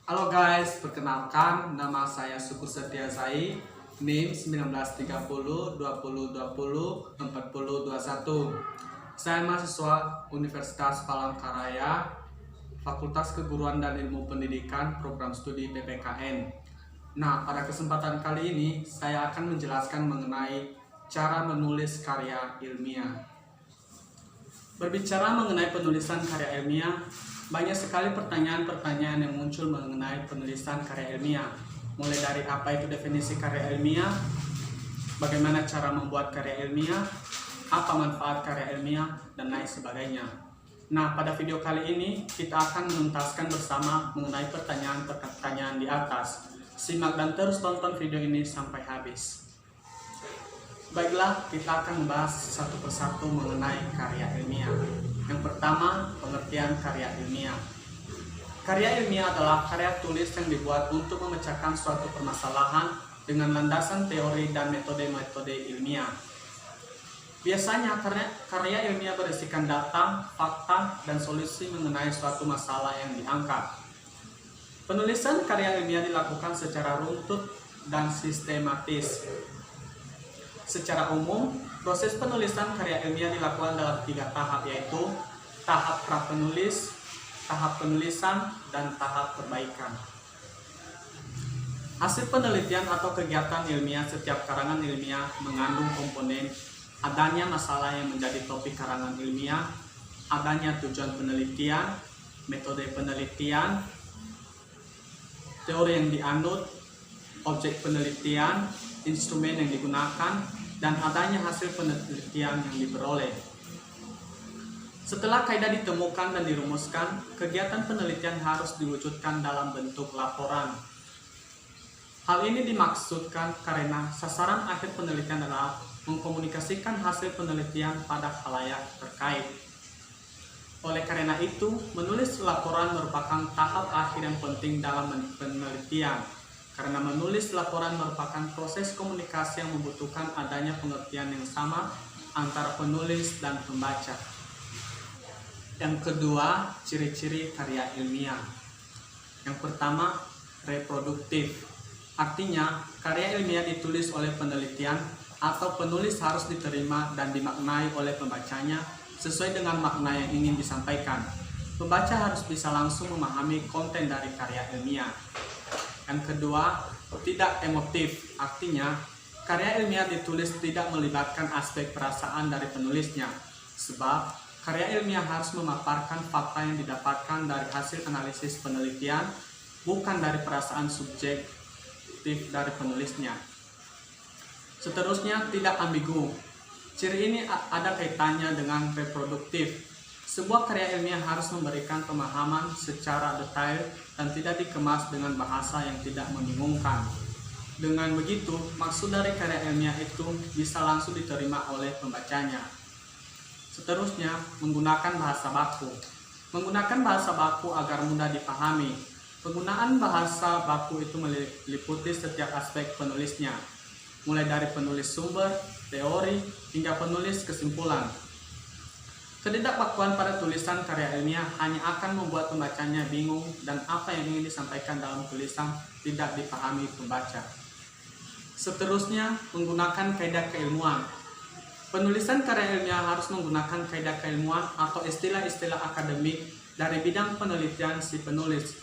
Halo guys, perkenalkan nama saya Suku Setia Zai, NIM 1930 20 20 40 21. Saya mahasiswa Universitas Palangkaraya, Fakultas Keguruan dan Ilmu Pendidikan, Program Studi PPKN. Nah, pada kesempatan kali ini saya akan menjelaskan mengenai cara menulis karya ilmiah. Berbicara mengenai penulisan karya ilmiah, banyak sekali pertanyaan-pertanyaan yang muncul mengenai penulisan karya ilmiah. Mulai dari apa itu definisi karya ilmiah, bagaimana cara membuat karya ilmiah, apa manfaat karya ilmiah, dan lain sebagainya. Nah, pada video kali ini kita akan menuntaskan bersama mengenai pertanyaan-pertanyaan di atas. Simak dan terus tonton video ini sampai habis. Baiklah, kita akan membahas satu persatu mengenai karya ilmiah. Yang pertama, pengertian karya ilmiah. Karya ilmiah adalah karya tulis yang dibuat untuk memecahkan suatu permasalahan dengan landasan teori dan metode-metode ilmiah. Biasanya karya ilmiah berisikan data, fakta, dan solusi mengenai suatu masalah yang diangkat. Penulisan karya ilmiah dilakukan secara runtut dan sistematis. Secara umum, proses penulisan karya ilmiah dilakukan dalam 3 tahap, yaitu tahap pra-penulis, tahap penulisan, dan tahap perbaikan. Hasil penelitian atau kegiatan ilmiah setiap karangan ilmiah mengandung komponen adanya masalah yang menjadi topik karangan ilmiah, adanya tujuan penelitian, metode penelitian, teori yang dianut, objek penelitian, instrumen yang digunakan, dan adanya hasil penelitian yang diperoleh. Setelah kaidah ditemukan dan dirumuskan, kegiatan penelitian harus diwujudkan dalam bentuk laporan. Hal ini dimaksudkan karena sasaran akhir penelitian adalah mengkomunikasikan hasil penelitian pada khalayak terkait. Oleh karena itu, menulis laporan merupakan tahap akhir yang penting dalam penelitian. Karena menulis laporan merupakan proses komunikasi yang membutuhkan adanya pengertian yang sama antara penulis dan pembaca. Yang kedua, ciri-ciri karya ilmiah. Yang pertama, reproduktif. Artinya, karya ilmiah ditulis oleh penelitian atau penulis harus diterima dan dimaknai oleh pembacanya sesuai dengan makna yang ingin disampaikan. Pembaca harus bisa langsung memahami konten dari karya ilmiah. Yang kedua, tidak emotif. Artinya, karya ilmiah ditulis tidak melibatkan aspek perasaan dari penulisnya. Sebab, karya ilmiah harus memaparkan fakta yang didapatkan dari hasil analisis penelitian, bukan dari perasaan subjektif dari penulisnya. Seterusnya, tidak ambigu. Ciri ini ada kaitannya dengan reproduktif. Sebuah karya ilmiah harus memberikan pemahaman secara detail dan tidak dikemas dengan bahasa yang tidak membingungkan. Dengan begitu, maksud dari karya ilmiah itu bisa langsung diterima oleh pembacanya. Seterusnya, menggunakan bahasa baku. Menggunakan bahasa baku agar mudah dipahami. Penggunaan bahasa baku itu meliputi setiap aspek penulisnya, mulai dari penulis sumber, teori, hingga penulis kesimpulan. Ketidakbakuan pada tulisan karya ilmiah hanya akan membuat pembacanya bingung dan apa yang ingin disampaikan dalam tulisan tidak dipahami pembaca. Seterusnya, menggunakan kaidah keilmuan. Penulisan karya ilmiah harus menggunakan kaidah keilmuan atau istilah-istilah akademik dari bidang penelitian si penulis.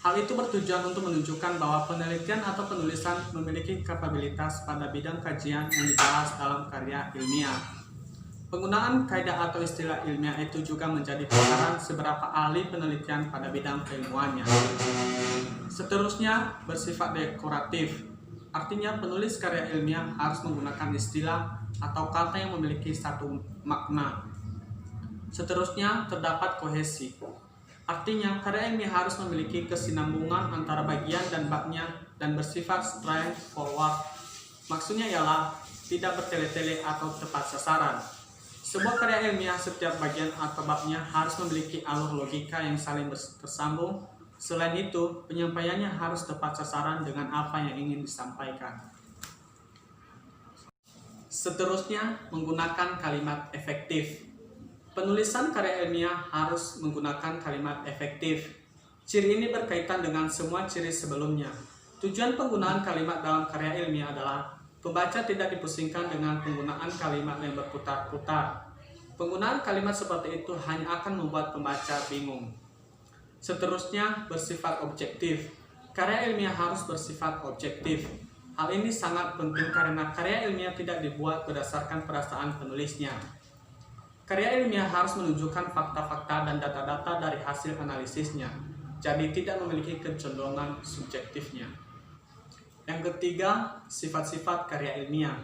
Hal itu bertujuan untuk menunjukkan bahwa penelitian atau penulisan memiliki kapabilitas pada bidang kajian yang dibahas dalam karya ilmiah. Penggunaan kaidah atau istilah ilmiah itu juga menjadi takaran seberapa ahli penelitian pada bidang keilmuannya. Seterusnya, bersifat dekoratif. Artinya penulis karya ilmiah harus menggunakan istilah atau kata yang memiliki satu makna. Seterusnya, terdapat kohesi. Artinya karya ilmiah harus memiliki kesinambungan antara bagian dan babnya dan bersifat straightforward. Maksudnya ialah tidak bertele-tele atau tepat sasaran. Sebuah karya ilmiah setiap bagian atau babnya harus memiliki alur logika yang saling tersambung. Selain itu, penyampaiannya harus tepat sasaran dengan apa yang ingin disampaikan. Seterusnya, menggunakan kalimat efektif. Penulisan karya ilmiah harus menggunakan kalimat efektif. Ciri ini berkaitan dengan semua ciri sebelumnya. Tujuan penggunaan kalimat dalam karya ilmiah adalah pembaca tidak dipusingkan dengan penggunaan kalimat yang berputar-putar. Penggunaan kalimat seperti itu hanya akan membuat pembaca bingung. Seterusnya, bersifat objektif. Karya ilmiah harus bersifat objektif. Hal ini sangat penting karena karya ilmiah tidak dibuat berdasarkan perasaan penulisnya. Karya ilmiah harus menunjukkan fakta-fakta dan data-data dari hasil analisisnya, jadi tidak memiliki kecenderungan subjektifnya. Yang ketiga, sifat-sifat karya ilmiah.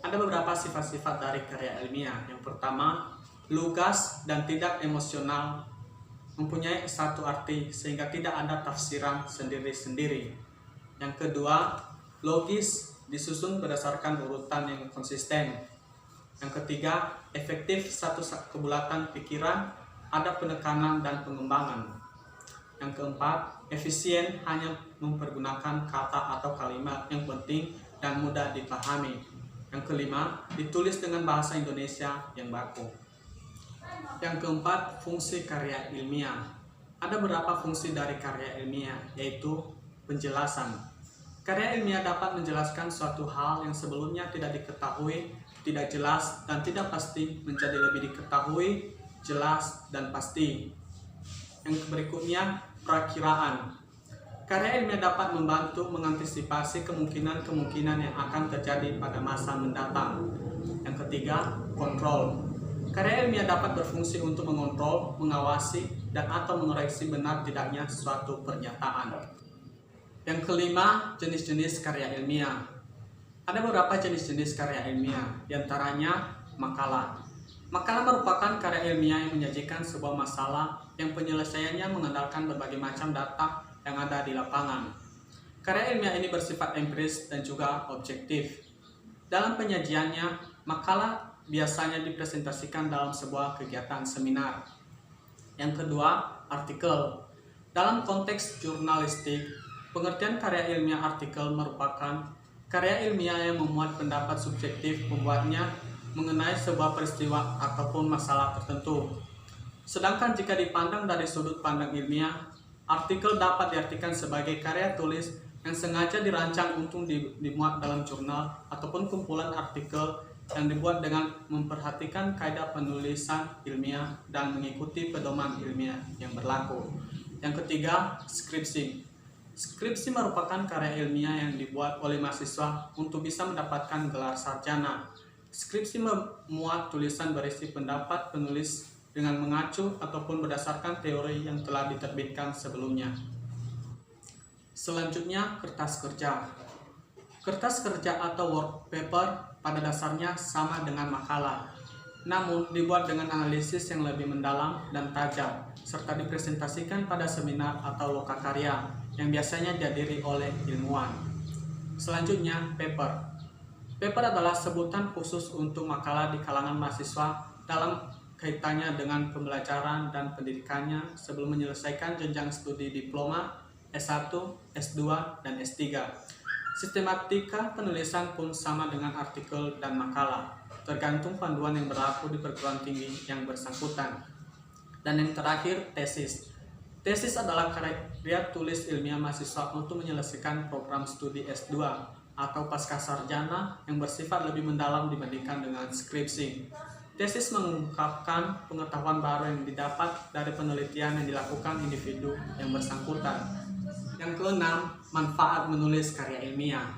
Ada beberapa sifat-sifat dari karya ilmiah. Yang pertama, lugas dan tidak emosional, mempunyai satu arti sehingga tidak ada tafsiran sendiri-sendiri. Yang kedua, logis, disusun berdasarkan urutan yang konsisten. Yang ketiga, efektif, satu kebulatan pikiran, ada penekanan dan pengembangan. Yang keempat, efisien, hanya mempergunakan kata atau kalimat yang penting dan mudah dipahami. Yang kelima, ditulis dengan bahasa Indonesia yang baku. Yang keempat, fungsi karya ilmiah. Ada beberapa fungsi dari karya ilmiah, yaitu penjelasan. Karya ilmiah dapat menjelaskan suatu hal yang sebelumnya tidak diketahui, tidak jelas, dan tidak pasti menjadi lebih diketahui, jelas, dan pasti. Yang berikutnya, perakiraan. Karya ilmiah dapat membantu mengantisipasi kemungkinan-kemungkinan yang akan terjadi pada masa mendatang. Yang ketiga, kontrol. Karya ilmiah dapat berfungsi untuk mengontrol, mengawasi, dan atau mengoreksi benar tidaknya suatu pernyataan. Yang kelima, jenis-jenis karya ilmiah. Ada beberapa jenis-jenis karya ilmiah, diantaranya makalah. Makalah merupakan karya ilmiah yang menyajikan sebuah masalah yang penyelesaiannya mengandalkan berbagai macam data yang ada di lapangan. Karya ilmiah ini bersifat empiris dan juga objektif. Dalam penyajiannya, makalah biasanya dipresentasikan dalam sebuah kegiatan seminar. Yang kedua, artikel. Dalam konteks jurnalistik, pengertian karya ilmiah artikel merupakan karya ilmiah yang memuat pendapat subjektif pembuatnya mengenai sebuah peristiwa ataupun masalah tertentu. Sedangkan jika dipandang dari sudut pandang ilmiah, artikel dapat diartikan sebagai karya tulis yang sengaja dirancang untuk dimuat dalam jurnal ataupun kumpulan artikel yang dibuat dengan memperhatikan kaidah penulisan ilmiah dan mengikuti pedoman ilmiah yang berlaku. Yang ketiga, skripsi. Skripsi merupakan karya ilmiah yang dibuat oleh mahasiswa untuk bisa mendapatkan gelar sarjana. Skripsi memuat tulisan berisi pendapat penulis dengan mengacu ataupun berdasarkan teori yang telah diterbitkan sebelumnya. Selanjutnya, kertas kerja. Kertas kerja atau work paper pada dasarnya sama dengan makalah, namun dibuat dengan analisis yang lebih mendalam dan tajam, serta dipresentasikan pada seminar atau lokakarya yang biasanya dihadiri oleh ilmuwan. Selanjutnya, paper. Paper adalah sebutan khusus untuk makalah di kalangan mahasiswa dalam kaitannya dengan pembelajaran dan pendidikannya sebelum menyelesaikan jenjang studi diploma, S1, S2, dan S3. Sistematika penulisan pun sama dengan artikel dan makalah, tergantung panduan yang berlaku di perguruan tinggi yang bersangkutan. Dan yang terakhir, tesis. Tesis adalah karya tulis ilmiah mahasiswa untuk menyelesaikan program studi S2 atau pasca sarjana yang bersifat lebih mendalam dibandingkan dengan skripsi. Tesis mengungkapkan pengetahuan baru yang didapat dari penelitian yang dilakukan individu yang bersangkutan. Yang keenam, manfaat menulis karya ilmiah.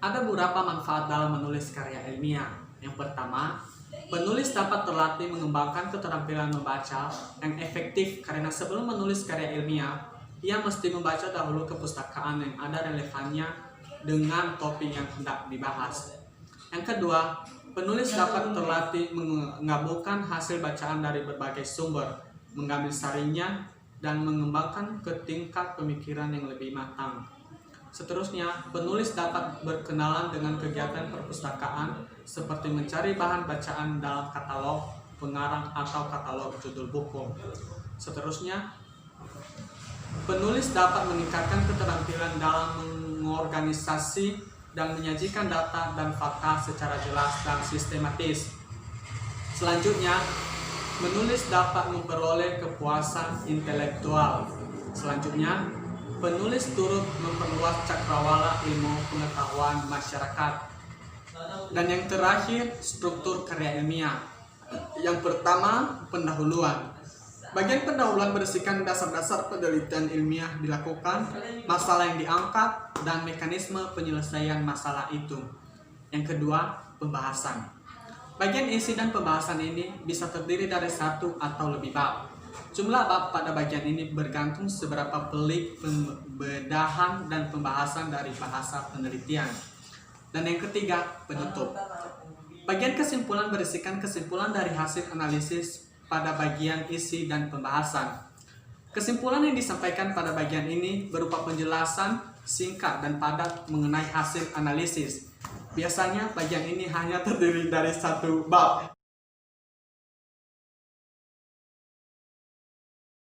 Ada beberapa manfaat dalam menulis karya ilmiah. Yang pertama, penulis dapat terlatih mengembangkan keterampilan membaca yang efektif karena sebelum menulis karya ilmiah, ia mesti membaca dahulu kepustakaan yang ada relevannya dengan topik yang hendak dibahas. Yang kedua, penulis dapat terlatih menggabungkan hasil bacaan dari berbagai sumber, mengambil sarinya, dan mengembangkan ke tingkat pemikiran yang lebih matang. Seterusnya, penulis dapat berkenalan dengan kegiatan perpustakaan seperti mencari bahan bacaan dalam katalog, pengarang, atau katalog judul buku. Seterusnya, penulis dapat meningkatkan keterampilan dalam mengorganisasi dan menyajikan data dan fakta secara jelas dan sistematis. Selanjutnya, menulis dapat memperoleh kepuasan intelektual. Selanjutnya, penulis turut memperluas cakrawala ilmu pengetahuan masyarakat. Dan yang terakhir, struktur karya ilmiah. Yang pertama, pendahuluan. Bagian pendahuluan berisikan dasar-dasar penelitian ilmiah dilakukan, masalah yang diangkat, dan mekanisme penyelesaian masalah itu. Yang kedua, pembahasan. Bagian isi dan pembahasan ini bisa terdiri dari satu atau lebih bab. Jumlah bab pada bagian ini bergantung seberapa pelik pembedahan dan pembahasan dari bahasa penelitian. Dan yang ketiga, penutup. Bagian kesimpulan berisikan kesimpulan dari hasil analisis pada bagian isi dan pembahasan. Kesimpulan yang disampaikan pada bagian ini berupa penjelasan singkat dan padat mengenai hasil analisis. Biasanya bagian ini hanya terdiri dari satu bab.